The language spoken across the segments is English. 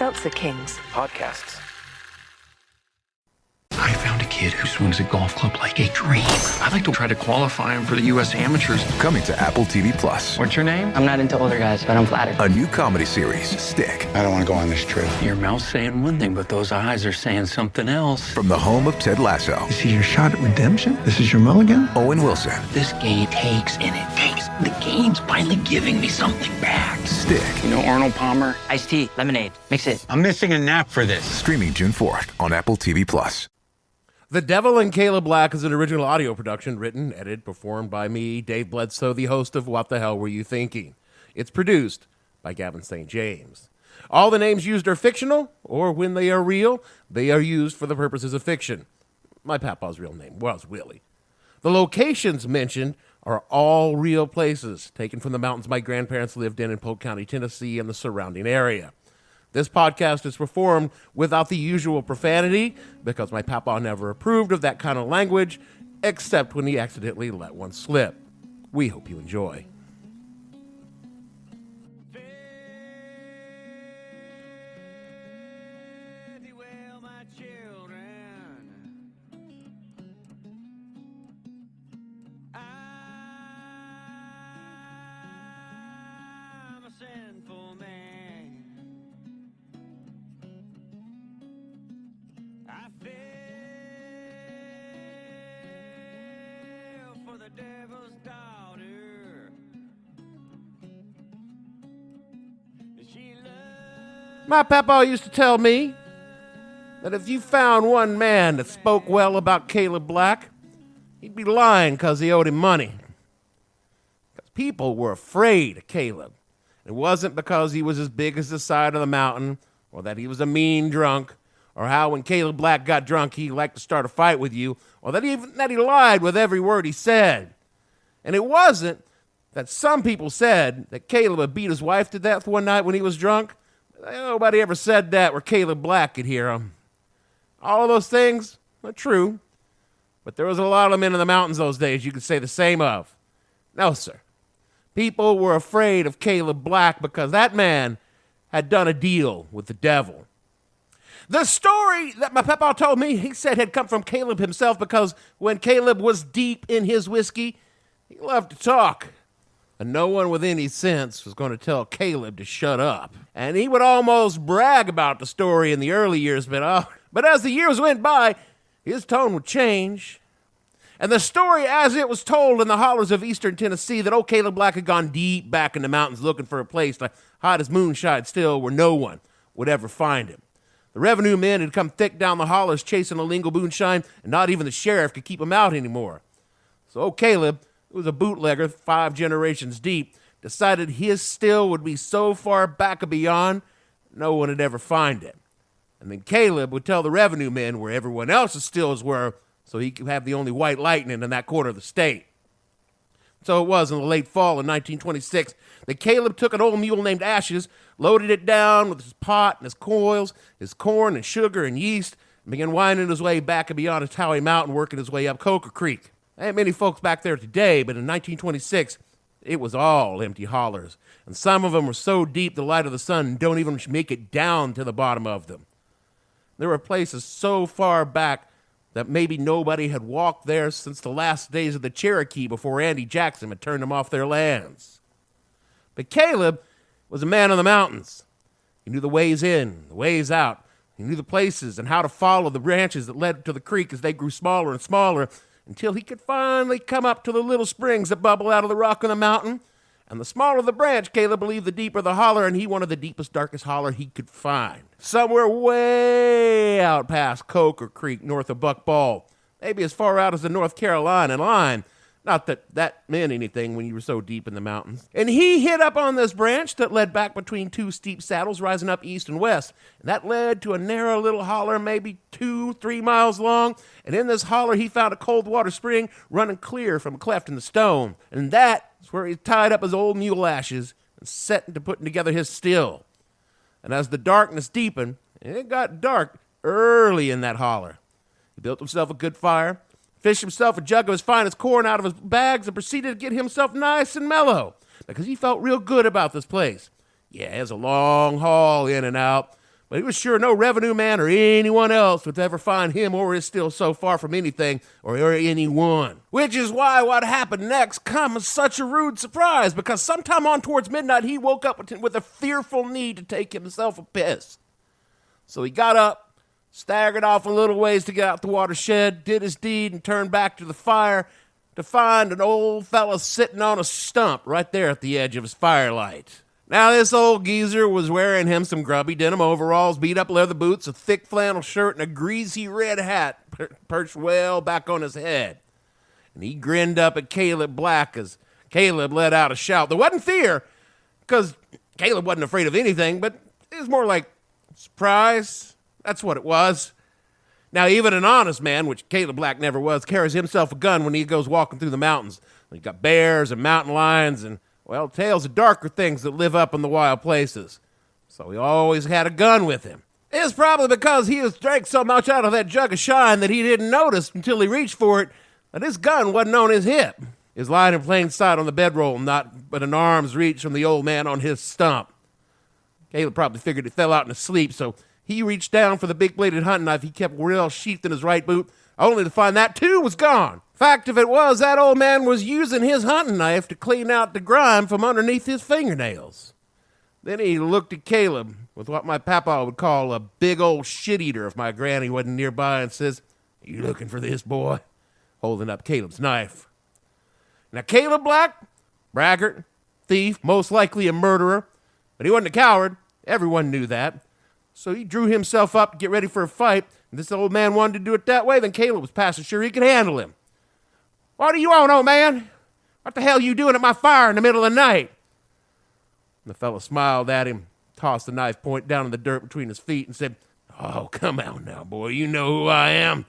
Seltzer Kings. Podcasts. I found a kid who swings a golf club like a dream. I'd like to try to qualify him for the U.S. Amateurs. Coming to Apple TV Plus. What's your name? I'm not into older guys, but I'm flattered. A new comedy series, Stick. I don't want to go on this trip. Your mouth's saying one thing, but those eyes are saying something else. From the home of Ted Lasso. This is your shot at redemption? This is your mulligan? Owen Wilson. This game takes and it takes. The game's finally giving me something back. Stick. You know Arnold Palmer? Iced tea, lemonade, mix it. I'm missing a nap for this. Streaming June 4th on Apple TV Plus. The Devil and Caleb Black is an original audio production written, edited, performed by me, Dave Bledsoe, the host of What the Hell Were You Thinking? It's produced by Gavin St. James. All the names used are fictional, or when they are real, they are used for the purposes of fiction. My Papaw's real name was Willie. The locations mentioned are all real places, taken from the mountains my grandparents lived in Polk County, Tennessee, and the surrounding area. This podcast is performed without the usual profanity because my Papaw never approved of that kind of language, except when he accidentally let one slip. We hope you enjoy. My Papaw used to tell me that if you found one man that spoke well about Caleb Black, he'd be lying because he owed him money. Because people were afraid of Caleb. It wasn't because he was as big as the side of the mountain, or that he was a mean drunk, or how when Caleb Black got drunk he liked to start a fight with you, or that he lied with every word he said. And it wasn't that some people said that Caleb had beat his wife to death one night when he was drunk. Nobody ever said that where Caleb Black could hear him. All of those things are true, but there was a lot of men in the mountains those days you could say the same of. No, sir. People were afraid of Caleb Black because that man had done a deal with the devil. The story that my Papaw told me, he said had come from Caleb himself because when Caleb was deep in his whiskey, he loved to talk. And no one with any sense was going to tell Caleb to shut up. And he would almost brag about the story in the early years, but as the years went by, his tone would change. And the story as it was told in the hollers of eastern Tennessee that old Caleb Black had gone deep back in the mountains looking for a place to hide his moonshine still where no one would ever find him. The revenue men had come thick down the hollers chasing a lingo moonshine, and not even the sheriff could keep him out anymore. So old Caleb, who was a bootlegger 5 generations deep, decided his still would be so far back and beyond, no one would ever find it. And then Caleb would tell the revenue men where everyone else's stills were, so he could have the only white lightning in that quarter of the state. So it was in the late fall of 1926 that Caleb took an old mule named Ashes, loaded it down with his pot and his coils, his corn and sugar and yeast, and began winding his way back and beyond Towie Mountain, working his way up Coker Creek. There ain't many folks back there today, but in 1926, it was all empty hollers. And some of them were so deep the light of the sun don't even make it down to the bottom of them. There were places so far back that maybe nobody had walked there since the last days of the Cherokee before Andy Jackson had turned them off their lands. But Caleb was a man of the mountains. He knew the ways in, the ways out. He knew the places and how to follow the branches that led to the creek as they grew smaller and smaller until he could finally come up to the little springs that bubble out of the rock on the mountain. And the smaller the branch, Caleb believed, the deeper the holler, and he wanted the deepest, darkest holler he could find. Somewhere way out past Coker Creek, north of Buck Ball. Maybe as far out as the North Carolina line. Not that that meant anything when you were so deep in the mountains. And he hit up on this branch that led back between 2 steep saddles rising up east and west. And that led to a narrow little holler, maybe 2-3 miles long. And in this holler, he found a cold water spring running clear from a cleft in the stone. And that's where he tied up his old mule Ashes and set to putting together his still. And as the darkness deepened, and it got dark early in that holler, he built himself a good fire, fished himself a jug of his finest corn out of his bags, and proceeded to get himself nice and mellow because he felt real good about this place. Yeah, it was a long haul in and out, But he was sure no revenue man or anyone else would ever find him or is still so far from anything or anyone. Which is why what happened next come as such a rude surprise, because sometime on towards midnight he woke up with a fearful need to take himself a piss. So he got up, staggered off a little ways to get out the watershed, did his deed, and turned back to the fire to find an old fella sitting on a stump right there at the edge of his firelight. Now, this old geezer was wearing him some grubby denim overalls, beat-up leather boots, a thick flannel shirt, and a greasy red hat perched well back on his head. And he grinned up at Caleb Black as Caleb let out a shout. There wasn't fear, because Caleb wasn't afraid of anything, but it was more like surprise. That's what it was. Now, even an honest man, which Caleb Black never was, carries himself a gun when he goes walking through the mountains. You got bears and mountain lions and, well, tales of darker things that live up in the wild places. So he always had a gun with him. It's probably because he has drank so much out of that jug of shine that he didn't notice until he reached for it that his gun wasn't on his hip. It was lying in plain sight on the bedroll, not but an arm's reach from the old man on his stump. Caleb probably figured it fell out in his sleep, so he reached down for the big-bladed hunting knife he kept well sheathed in his right boot, only to find that, too, was gone. Fact of it was, that old man was using his hunting knife to clean out the grime from underneath his fingernails. Then he looked at Caleb with what my Papaw would call a big old shit-eater if my granny wasn't nearby, and says, "You looking for this, boy?" holding up Caleb's knife. Now, Caleb Black, braggart, thief, most likely a murderer, but he wasn't a coward. Everyone knew that. So he drew himself up to get ready for a fight, and this old man wanted to do it that way, then Caleb was passing sure he could handle him. "What do you want, old man? What the hell are you doing at my fire in the middle of the night?" And the fellow smiled at him, tossed the knife point down in the dirt between his feet, and said, "Oh, come on now, boy, you know who I am.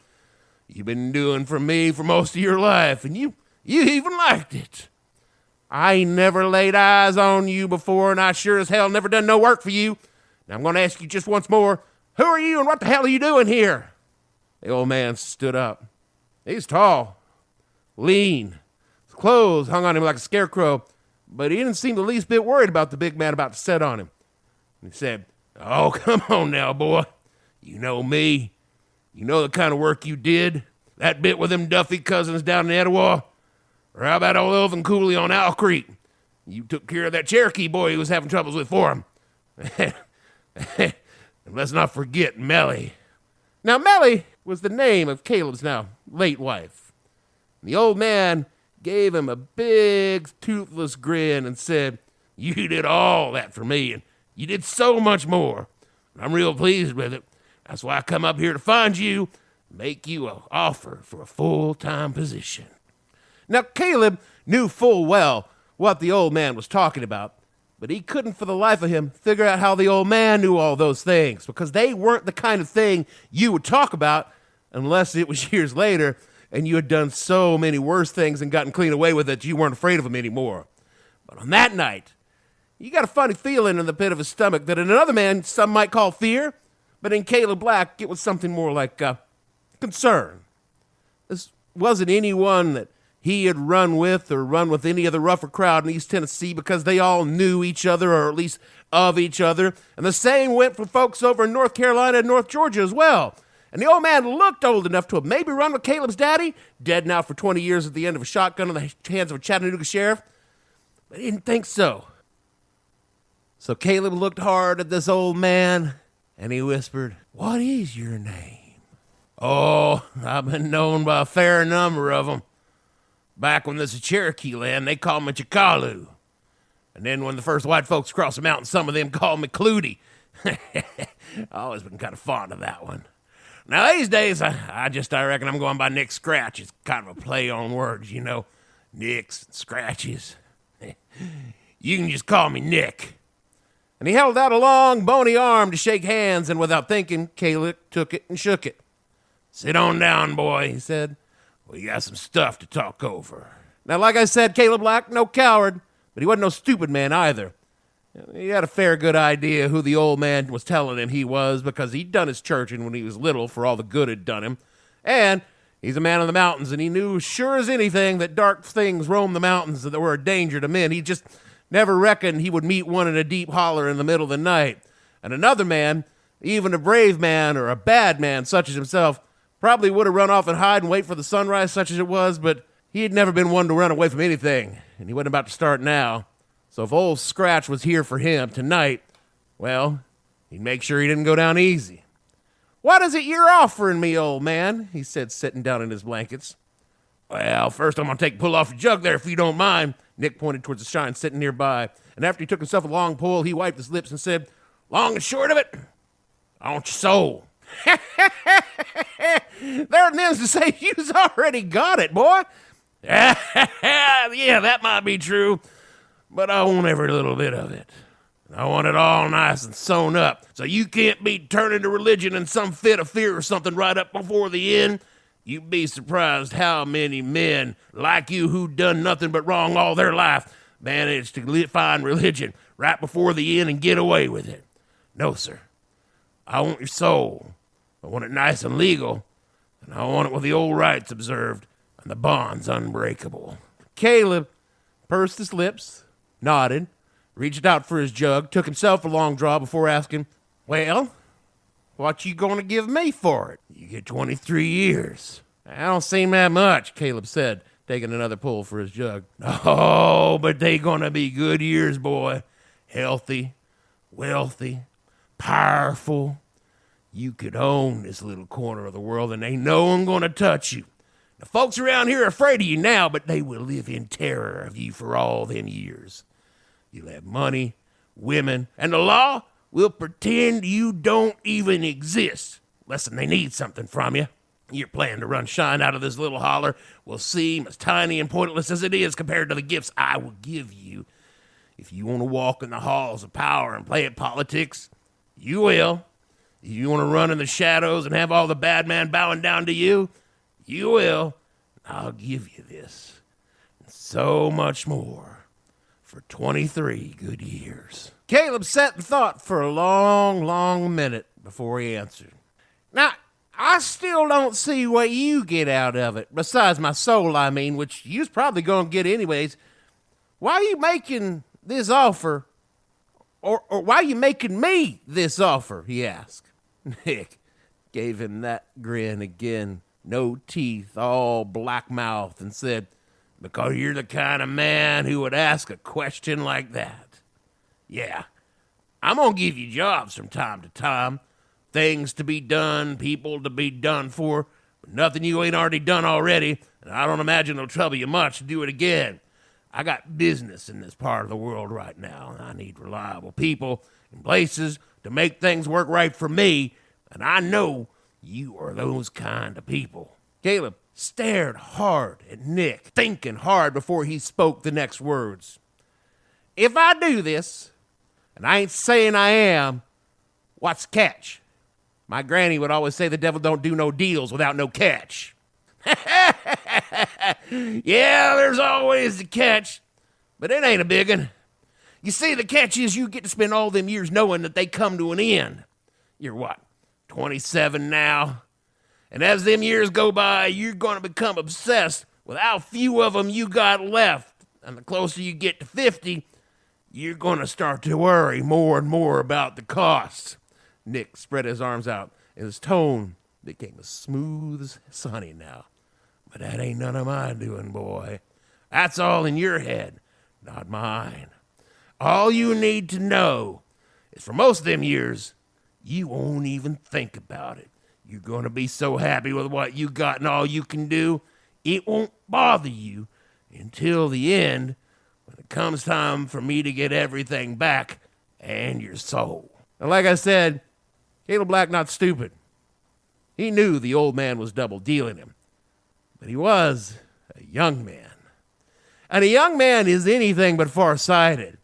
You've been doing for me for most of your life, and you even liked it. I ain't never laid eyes on you before, and I sure as hell never done no work for you. Now I'm going to ask you just once more, who are you and what the hell are you doing here?" The old man stood up. He's tall, lean. His clothes hung on him like a scarecrow, but he didn't seem the least bit worried about the big man about to set on him. He said, "Oh, come on now, boy. You know me. You know the kind of work you did. That bit with them Duffy cousins down in Etowah. Or how about old Elvin Cooley on Owl Creek? You took care of that Cherokee boy who was having troubles with for him. And let's not forget Melly." Now, Melly was the name of Caleb's now late wife. And the old man gave him a big, toothless grin and said, "You did all that for me, and you did so much more. I'm real pleased with it. That's why I come up here to find you, make you an offer for a full-time position." Now, Caleb knew full well what the old man was talking about, but he couldn't for the life of him figure out how the old man knew all those things, because they weren't the kind of thing you would talk about unless it was years later and you had done so many worse things and gotten clean away with it that you weren't afraid of them anymore. But on that night, he got a funny feeling in the pit of his stomach that in another man some might call fear, but in Caleb Black it was something more like concern. This wasn't anyone that he had run with or run with any of the rougher crowd in East Tennessee, because they all knew each other, or at least of each other. And the same went for folks over in North Carolina and North Georgia as well. And the old man looked old enough to have maybe run with Caleb's daddy, dead now for 20 years at the end of a shotgun in the hands of a Chattanooga sheriff. But he didn't think so. So Caleb looked hard at this old man, and he whispered, "What is your name?" "Oh, I've been known by a fair number of them. Back when this was Cherokee land, they called me Chikalu. And then when the first white folks crossed the mountain, some of them called me Clutie. I always been kind of fond of that one. Now, these days, I reckon I'm going by Nick Scratch. It's kind of a play on words, you know. Nicks and Scratches. You can just call me Nick." And he held out a long, bony arm to shake hands, and without thinking, Caleb took it and shook it. "Sit on down, boy," he said. "We got some stuff to talk over." Now, like I said, Caleb Black, no coward, but he wasn't no stupid man either. He had a fair good idea who the old man was telling him he was, because he'd done his churching when he was little for all the good it'd done him. And he's a man of the mountains, and he knew sure as anything that dark things roam the mountains that were a danger to men. He just never reckoned he would meet one in a deep holler in the middle of the night. And another man, Even a brave man or a bad man such as himself probably would have run off and hide and wait for the sunrise such as it was, but he had never been one to run away from anything, and he wasn't about to start now. So if old Scratch was here for him tonight, well, he'd make sure he didn't go down easy. "What is it you're offering me, old man?" he said, sitting down in his blankets. "Well, first I'm going to pull off your jug there if you don't mind." Nick pointed towards the shine sitting nearby, and after he took himself a long pull, he wiped his lips and said, "Long and short of it, I want your soul." "There it is to say you's already got it, boy." "Yeah, that might be true, but I want every little bit of it. I want it all nice and sewn up, so you can't be turning to religion in some fit of fear or something right up before the end. You'd be surprised how many men like you who done nothing but wrong all their life manage to find religion right before the end and get away with it. No, sir. I want your soul. I want it nice and legal, and I want it with the old rights observed and the bonds unbreakable." Caleb pursed his lips, nodded, reached out for his jug, took himself a long draw before asking, "Well, what you gonna give me for it?" "You get 23 years. "That don't seem that much," Caleb said, taking another pull for his jug. "Oh, but they gonna be good years, boy. Healthy, wealthy, powerful. You could own this little corner of the world and ain't no one gonna touch you. The folks around here are afraid of you now, but they will live in terror of you for all them years. You'll have money, women, and the law will pretend you don't even exist, less than they need something from you. Your plan to run shine out of this little holler will seem as tiny and pointless as it is compared to the gifts I will give you. If you want to walk in the halls of power and play at politics, you will. If you want to run in the shadows and have all the bad men bowing down to you, you will. I'll give you this, and so much more, for 23 good years." Caleb sat and thought for a long, long minute before he answered. "Now, I still don't see what you get out of it, besides my soul, I mean, which you's probably going to get anyways. Why are you making this offer, or why are you making me this offer?" he asked. Nick gave him that grin again, no teeth, all black-mouthed, and said, "Because you're the kind of man who would ask a question like that. Yeah, I'm going to give you jobs from time to time, things to be done, people to be done for, but nothing you ain't already done already, and I don't imagine it'll trouble you much to do it again. I got business in this part of the world right now, and I need reliable people and places to make things work right for me, and I know you are those kind of people." Caleb stared hard at Nick, thinking hard before he spoke the next words. "If I do this, and I ain't saying I am, what's the catch? My granny would always say the devil don't do no deals without no catch." "Yeah, there's always the catch, but it ain't a big one. You see, the catch is you get to spend all them years knowing that they come to an end. You're what, 27 now? And as them years go by, you're going to become obsessed with how few of them you got left. And the closer you get to 50, you're going to start to worry more and more about the costs." Nick spread his arms out, and his tone became as smooth as honey now. "But that ain't none of my doing, boy. That's all in your head, not mine. All you need to know is for most of them years, you won't even think about it. You're going to be so happy with what you got and all you can do, it won't bother you until the end, when it comes time for me to get everything back and your soul." And like I said, Caleb Black not stupid. He knew the old man was double-dealing him, but he was a young man. And a young man is anything but far-sighted.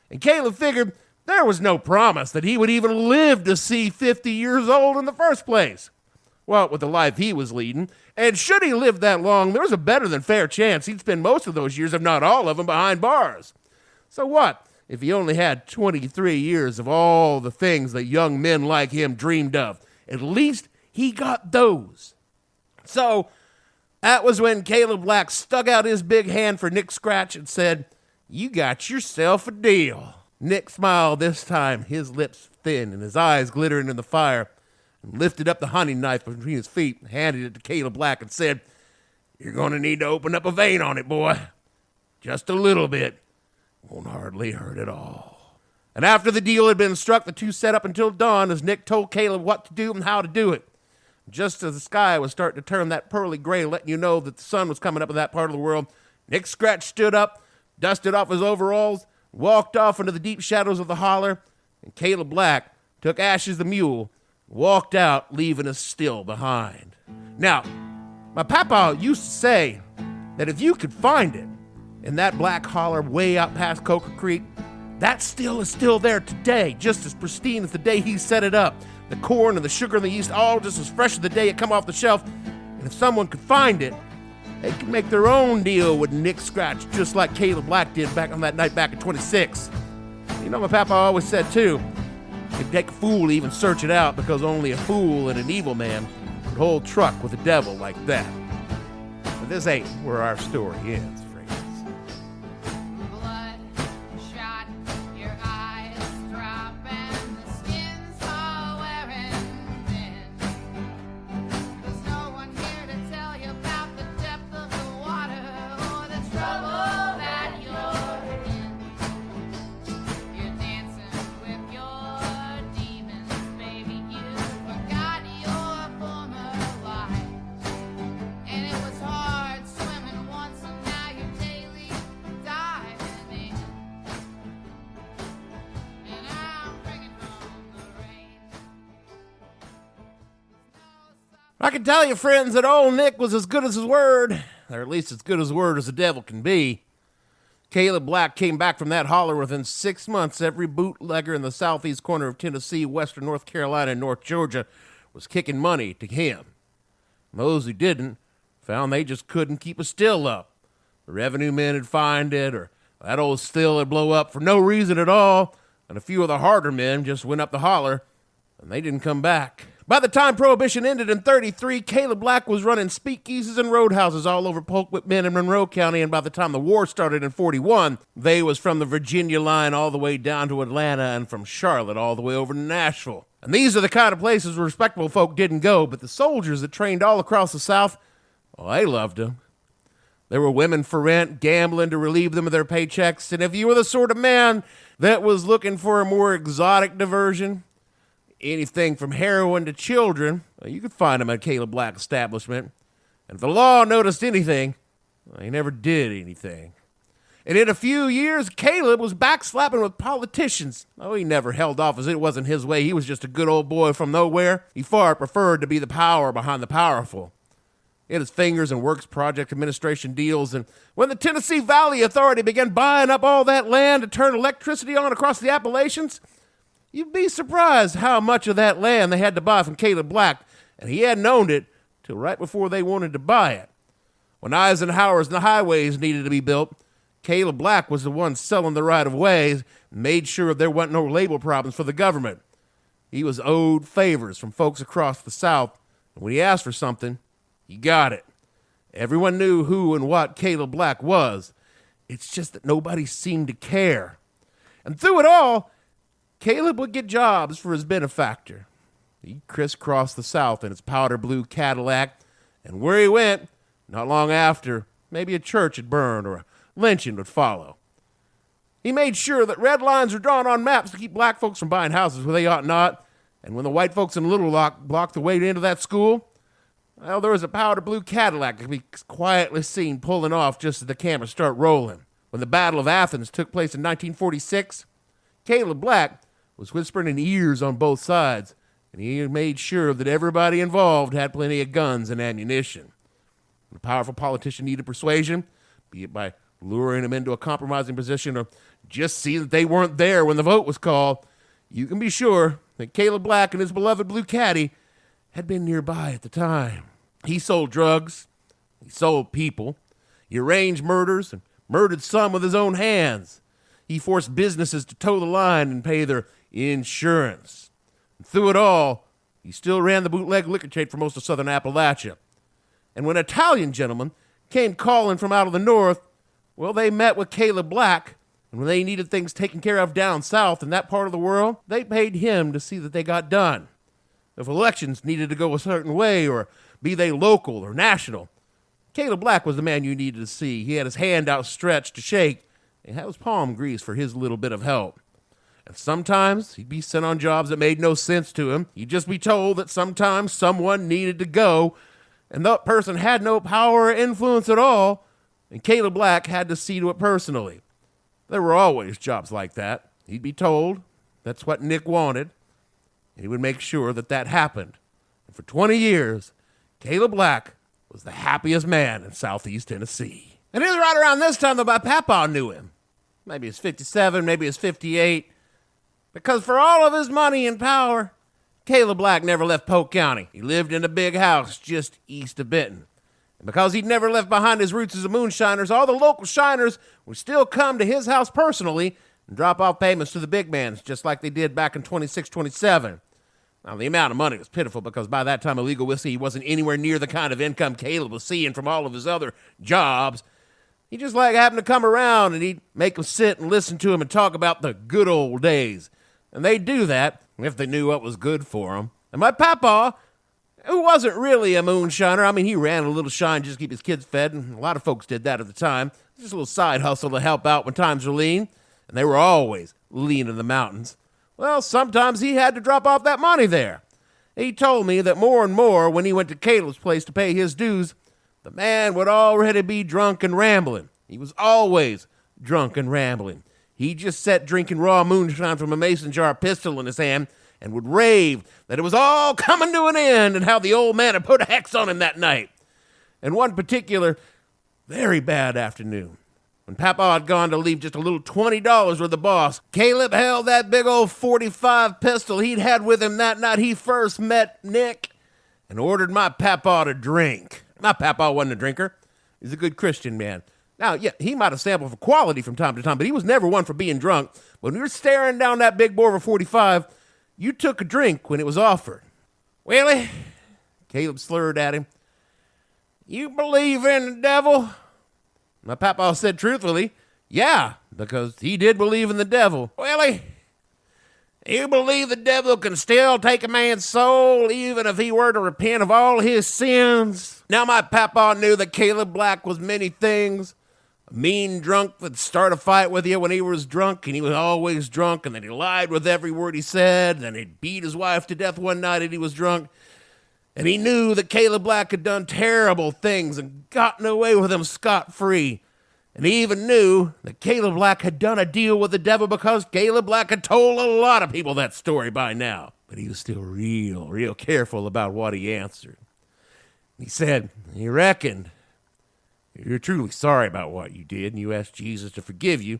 And Caleb figured there was no promise that he would even live to see 50 years old in the first place. Well, with the life he was leading, and should he live that long, there was a better than fair chance he'd spend most of those years, if not all of them, behind bars. So what if he only had 23 years of all the things that young men like him dreamed of? At least he got those. So that was when Caleb Black stuck out his big hand for Nick Scratch and said, "You got yourself a deal." Nick smiled this time, his lips thin and his eyes glittering in the fire, and lifted up the hunting knife between his feet and handed it to Caleb Black and said, "You're going to need to open up a vein on it, boy. Just a little bit. Won't hardly hurt at all." And after the deal had been struck, the two set up until dawn as Nick told Caleb what to do and how to do it. Just as the sky was starting to turn that pearly gray, letting you know that the sun was coming up in that part of the world, Nick Scratch stood up, dusted off his overalls, walked off into the deep shadows of the holler, and Caleb Black took Ashes the mule, walked out, leaving us still behind. Now, my papa used to say that if you could find it in that black holler way out past Coca Creek, that still is still there today, just as pristine as the day he set it up. The corn and the sugar and the yeast, all just as fresh as the day it come off the shelf. And if someone could find it, they could make their own deal with Nick Scratch, just like Caleb Black did back on that night back in 26. You know, my papa always said, too, it'd take a fool to even search it out, because only a fool and an evil man would hold truck with a devil like that. But this ain't where our story ends, friends. Bloodshot, your eyes drop and the skin's all wearing thin. There's no one here to tell you about the depth of the water or the trouble that you're in. You're dancing with your demons, baby. You forgot your former life. And it was hard swimming once, and now you're daily diving in. And I'm bringing home the rain. I can tell you, friends, that old Nick was as good as his word, or at least as good as word as the devil can be. Caleb Black came back from that holler within 6 months. Every bootlegger in the southeast corner of Tennessee, western North Carolina, and North Georgia was kicking money to him. Those who didn't found they just couldn't keep a still up. The revenue men had find it, or that old still had blow up for no reason at all, and a few of the harder men just went up the holler, and they didn't come back. By the time Prohibition ended in 33, Caleb Black was running speakeasies and roadhouses all over Polk, Whitman, and Monroe County, and by the time the war started in 41, they was from the Virginia line all the way down to Atlanta, and from Charlotte all the way over to Nashville. And these are the kind of places where respectable folk didn't go, but the soldiers that trained all across the South, well, they loved them. There were women for rent, gambling to relieve them of their paychecks, and if you were the sort of man that was looking for a more exotic diversion, anything from heroin to children, well, you could find them at Caleb Black establishment. And if the law noticed anything, well, he never did anything. And in a few years, Caleb was backslapping with politicians. Oh, he never held office. It wasn't his way. He was just a good old boy from nowhere. He far preferred to be the power behind the powerful. He had his fingers in Works Project Administration deals, and when the Tennessee Valley Authority began buying up all that land to turn electricity on across the Appalachians, you'd be surprised how much of that land they had to buy from Caleb Black, and he hadn't owned it till right before they wanted to buy it. When Eisenhower's and the highways needed to be built, Caleb Black was the one selling the right-of-ways and made sure there wasn't no label problems for the government. He was owed favors from folks across the South, and when he asked for something, he got it. Everyone knew who and what Caleb Black was. It's just that nobody seemed to care. And through it all, Caleb would get jobs for his benefactor. He crisscrossed the South in his powder blue Cadillac, and where he went, not long after, maybe a church had burned or a lynching would follow. He made sure that red lines were drawn on maps to keep black folks from buying houses where they ought not, and when the white folks in Little Rock blocked the way into that school, well, there was a powder blue Cadillac that could be quietly seen pulling off just as the cameras start rolling. When the Battle of Athens took place in 1946, Caleb Black was whispering in ears on both sides, and he made sure that everybody involved had plenty of guns and ammunition. When a powerful politician needed persuasion, be it by luring him into a compromising position or just see that they weren't there when the vote was called, you can be sure that Caleb Black and his beloved blue caddy had been nearby at the time. He sold drugs, he sold people, he arranged murders and murdered some with his own hands. He forced businesses to toe the line and pay their insurance. And through it all, he still ran the bootleg liquor trade for most of southern Appalachia. And when Italian gentlemen came calling from out of the north, well, they met with Caleb Black, And when they needed things taken care of down south in that part of the world, they paid him to see that they got done. If elections needed to go a certain way, or be they local or national, Caleb Black was the man you needed to see. He had his hand outstretched to shake, and had his palm greased for his little bit of help. And sometimes he'd be sent on jobs that made no sense to him. He'd just be told that sometimes someone needed to go, and that person had no power or influence at all, and Caleb Black had to see to it personally. There were always jobs like that. He'd be told that's what Nick wanted, and he would make sure that that happened. And for 20 years, Caleb Black was the happiest man in Southeast Tennessee. And it was right around this time that my Papaw knew him. Maybe he was 57, maybe he was 58. Because for all of his money and power, Caleb Black never left Polk County. He lived in a big house just east of Benton. And because he'd never left behind his roots as a moonshiners, all the local shiners would still come to his house personally and drop off payments to the big mans, just like they did back in 26, 27. Now, the amount of money was pitiful because by that time, illegal whiskey wasn't anywhere near the kind of income Caleb was seeing from all of his other jobs. He just happened to come around, and he'd make them sit and listen to him and talk about the good old days. And they'd do that if they knew what was good for them. And my Papaw, who wasn't really a moonshiner, I mean, he ran a little shine just to keep his kids fed, and a lot of folks did that at the time. Just a little side hustle to help out when times were lean, and they were always lean in the mountains. Well, sometimes he had to drop off that money there. He told me that more and more, when he went to Caleb's place to pay his dues, the man would already be drunk and rambling. He was always drunk and rambling. He just sat drinking raw moonshine from a mason jar pistol in his hand and would rave that it was all coming to an end and how the old man had put a hex on him that night. And one particular very bad afternoon, when Papaw had gone to leave just a little $20 with the boss, Caleb held that big old .45 pistol he'd had with him that night he first met Nick and ordered my Papaw to drink. My Papaw wasn't a drinker. He's a good Christian man. Now, yeah, he might have sampled for quality from time to time, but he was never one for being drunk. When you were staring down that big bore of a 45, you took a drink when it was offered. Willie, Caleb slurred at him, you believe in the devil? My Papaw said truthfully, yeah, because he did believe in the devil. Willie, you believe the devil can still take a man's soul even if he were to repent of all his sins? Now, my Papaw knew that Caleb Black was many things. A mean drunk that'd start a fight with you when he was drunk, and he was always drunk, and then he lied with every word he said, and he'd beat his wife to death one night and he was drunk. And he knew that Caleb Black had done terrible things and gotten away with them scot-free. And he even knew that Caleb Black had done a deal with the devil because Caleb Black had told a lot of people that story by now. But he was still real careful about what he answered. He said, he reckoned, you're truly sorry about what you did, and you asked Jesus to forgive you.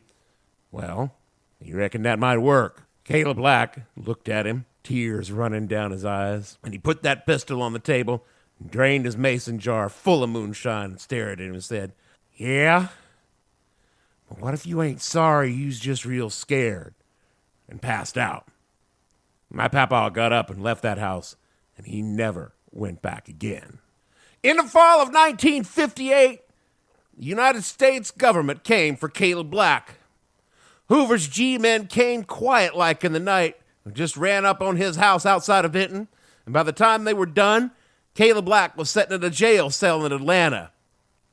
Well, he reckoned that might work. Caleb Black looked at him, tears running down his eyes, and he put that pistol on the table and drained his mason jar full of moonshine and stared at him and said, yeah? But what if you ain't sorry, you's just real scared, and passed out? My Papaw got up and left that house, and he never went back again. In the fall of 1958, the United States government came for Caleb Black. Hoover's G-men came quiet-like in the night and just ran up on his house outside of Benton, and by the time they were done, Caleb Black was sitting in a jail cell in Atlanta.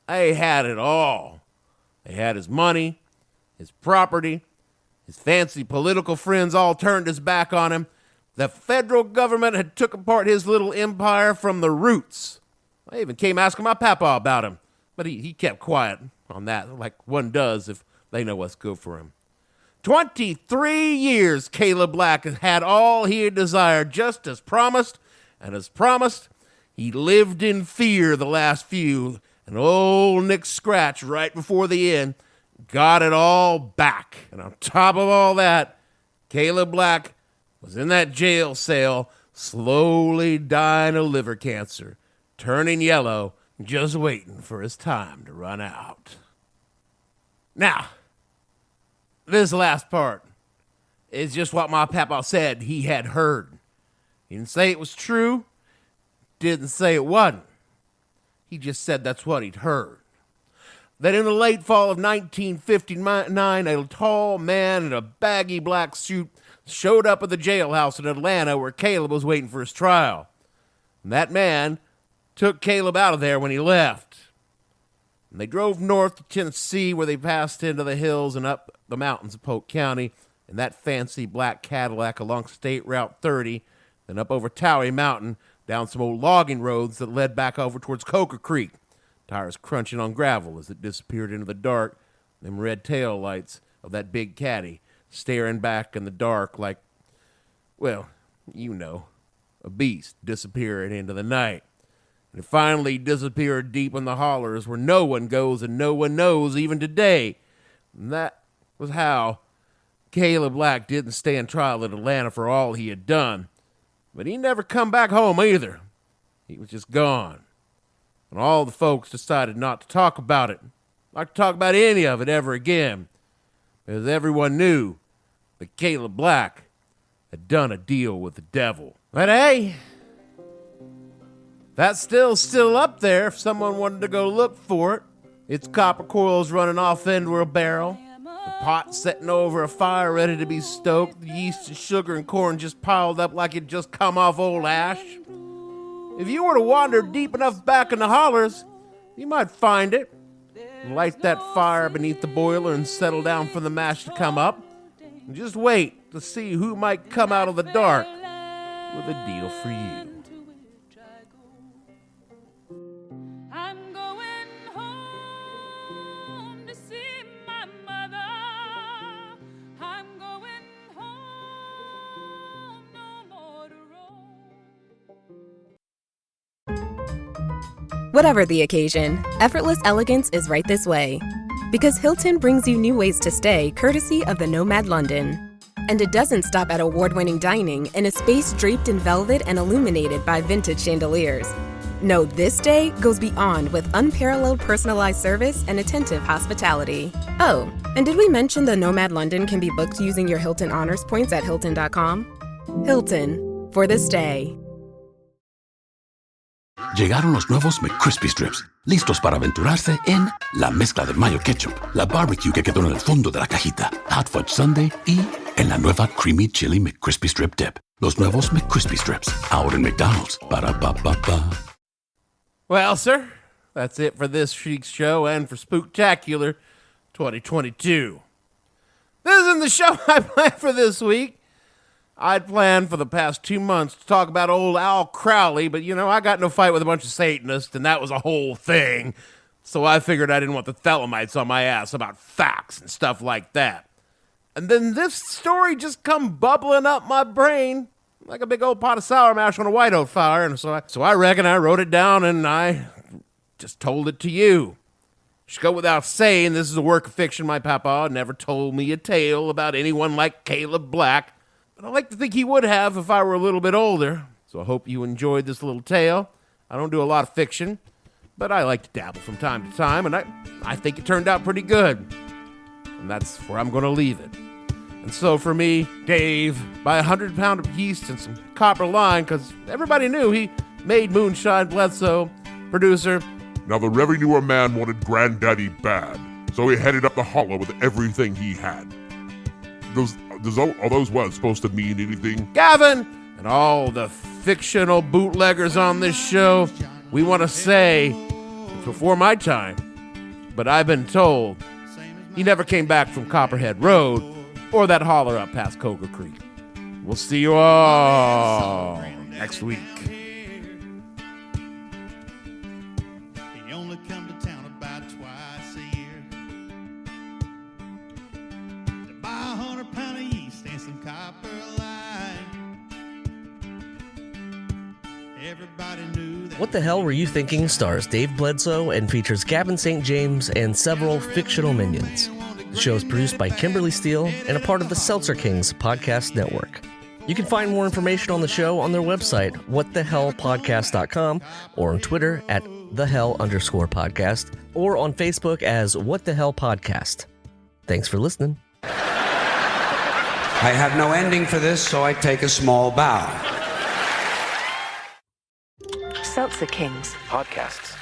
They had it all. They had his money, his property, his fancy political friends all turned his back on him. The federal government had took apart his little empire from the roots. I even came asking my Papaw about him, but he kept quiet on that, like one does if they know what's good for him. 23 years Caleb Black had all he had desired, just as promised, and as promised, he lived in fear the last few, and old Nick Scratch, right before the end, got it all back. And on top of all that, Caleb Black was in that jail cell, slowly dying of liver cancer, turning yellow, just waiting for his time to run out. Now, this last part is just what my Papaw said he had heard. He didn't say it was true, didn't say it wasn't. He just said that's what he'd heard. that in the late fall of 1959, a tall man in a baggy black suit showed up at the jailhouse in Atlanta where Caleb was waiting for his trial. And that man took Caleb out of there when he left. And they drove north to Tennessee, where they passed into the hills and up the mountains of Polk County in that fancy black Cadillac along State Route 30, then up over Towery Mountain, down some old logging roads that led back over towards Coker Creek, tires crunching on gravel as it disappeared into the dark, them red tail lights of that big caddy staring back in the dark like, well, you know, a beast disappearing into the night. And it finally disappeared deep in the hollers where no one goes and no one knows even today. And that was how Caleb Black didn't stand trial in Atlanta for all he had done. But he never come back home either. He was just gone. And all the folks decided not to talk about it, not to talk about any of it ever again, because everyone knew that Caleb Black had done a deal with the devil. But hey, that's still up there if someone wanted to go look for it. Its copper coils running off into a barrel, the pot setting over a fire ready to be stoked, the yeast and sugar and corn just piled up like it just come off old ash. If you were to wander deep enough back in the hollers, you might find it. Light that fire beneath the boiler and settle down for the mash to come up. And just wait to see who might come out of the dark with a deal for you. I'm going home to see my mother. I'm going home, no more to roam. Whatever the occasion, effortless elegance is right this way. Because Hilton brings you new ways to stay courtesy of the Nomad London. And it doesn't stop at award-winning dining in a space draped in velvet and illuminated by vintage chandeliers. No, this day goes beyond with unparalleled personalized service and attentive hospitality. Oh, and did we mention the Nomad London can be booked using your Hilton Honors points at Hilton.com? Hilton, for the stay. Llegaron los nuevos McCrispy Strips, listos para aventurarse en la mezcla de mayo ketchup, la barbecue que quedó en el fondo de la cajita, hot fudge sundae y en la nueva creamy chili McCrispy Strip dip. Los nuevos McCrispy Strips, ahora en McDonald's. Ba-da-ba-ba-ba. Well, sir, that's it for this week's show and for Spooktacular 2022. This isn't the show I planned for this week. I'd planned for the past 2 months to talk about old Al Crowley, but, I got in a fight with a bunch of Satanists, and that was a whole thing. So I figured I didn't want the Thelemites on my ass about facts and stuff like that. And then this story just come bubbling up my brain like a big old pot of sour mash on a white oak fire, and so I reckon I wrote it down and I just told it to you. Should go without saying, this is a work of fiction. My Papaw never told me a tale about anyone like Caleb Black. But I like to think he would have if I were a little bit older. So I hope you enjoyed this little tale. I don't do a lot of fiction, but I like to dabble from time to time, and I think it turned out pretty good. And that's where I'm going to leave it. And so for me, Dave, buy 100-pound of yeast and some copper line, because everybody knew he made moonshine. Bledsoe, producer. Now the revenue man wanted Granddaddy bad, so he headed up the hollow with everything he had. Are those words supposed to mean anything? Gavin, and all the fictional bootleggers on this show, we want to say, it's before my time, but I've been told he never came back from Copperhead Road or that holler up past Coker Creek. We'll see you all next week. He only come to town about twice a year to buy 100 pound of yeast and some copper line. Everybody knew that. What the Hell Were You Thinking stars Dave Bledsoe and features Gavin St. James and several fictional minions. The show is produced by Kimberly Steele and a part of the Seltzer Kings podcast network. You can find more information on the show on their website, whatthehellpodcast.com, or on Twitter at @thehell_podcast, or on Facebook as What the Hell Podcast. Thanks for listening. I have no ending for this, so I take a small bow. Seltzer Kings podcasts.